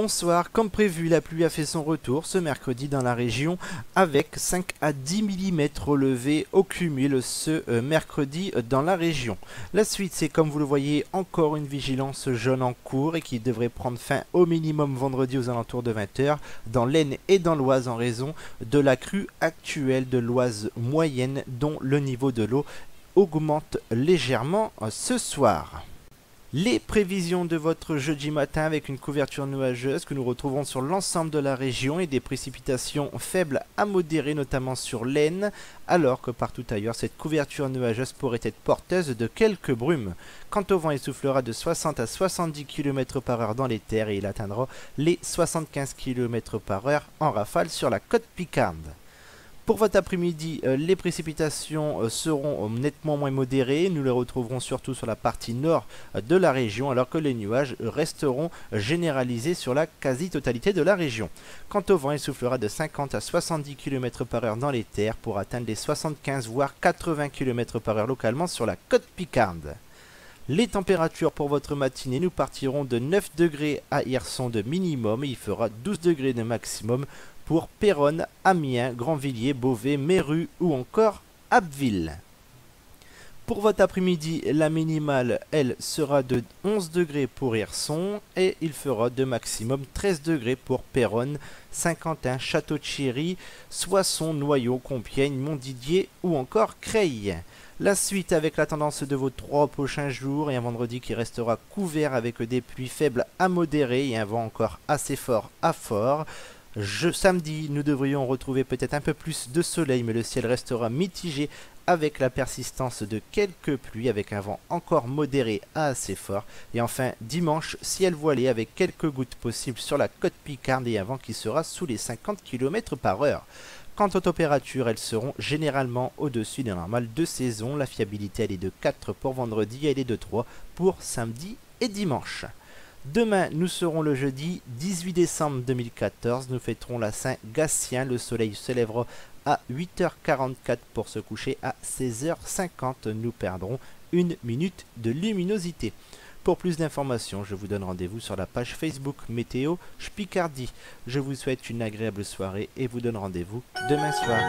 Bonsoir, comme prévu, la pluie a fait son retour ce mercredi dans la région avec 5 à 10 mm relevés au cumul ce mercredi dans la région. La suite, c'est comme vous le voyez, encore une vigilance jaune en cours et qui devrait prendre fin au minimum vendredi aux alentours de 20 h dans l'Aisne et dans l'Oise en raison de la crue actuelle de l'Oise moyenne dont le niveau de l'eau augmente légèrement ce soir. Les prévisions de votre jeudi matin avec une couverture nuageuse que nous retrouverons sur l'ensemble de la région et des précipitations faibles à modérées notamment sur l'Aisne, alors que partout ailleurs cette couverture nuageuse pourrait être porteuse de quelques brumes. Quant au vent, il soufflera de 60 à 70 km par heure dans les terres et il atteindra les 75 km par heure en rafale sur la côte picarde. Pour votre après-midi, les précipitations seront nettement moins modérées. Nous les retrouverons surtout sur la partie nord de la région, alors que les nuages resteront généralisés sur la quasi-totalité de la région. Quant au vent, il soufflera de 50 à 70 km par heure dans les terres pour atteindre les 75 voire 80 km par heure localement sur la côte picarde. Les températures pour votre matinée, nous partirons de 9 degrés à Hirson de minimum et il fera 12 degrés de maximum pour Péronne, Amiens, Grandvilliers, Beauvais, Méru ou encore Abbeville. Pour votre après-midi, la minimale, elle, sera de 11 degrés pour Hirson et il fera de maximum 13 degrés pour Péronne, Saint-Quentin, Château-Thierry, Soissons, Noyaux, Compiègne, Montdidier ou encore Creil. La suite avec la tendance de vos 3 prochains jours et un vendredi qui restera couvert avec des pluies faibles à modérées et un vent encore assez fort à fort. Samedi, nous devrions retrouver peut-être un peu plus de soleil, mais le ciel restera mitigé avec la persistance de quelques pluies, avec un vent encore modéré à assez fort. Et enfin, dimanche, ciel voilé avec quelques gouttes possibles sur la côte picarde et un vent qui sera sous les 50 km par heure. Quant aux températures, elles seront généralement au-dessus des normales de saison. La fiabilité, elle est de 4 pour vendredi, elle est de 3 pour samedi et dimanche. Demain, nous serons le jeudi 18 décembre 2014. Nous fêterons la Saint-Gatien. Le soleil se lèvera à 8 h 44 pour se coucher à 16 h 50. Nous perdrons 1 minute de luminosité. Pour plus d'informations, je vous donne rendez-vous sur la page Facebook Météo Picardie. Je vous souhaite une agréable soirée et vous donne rendez-vous demain soir.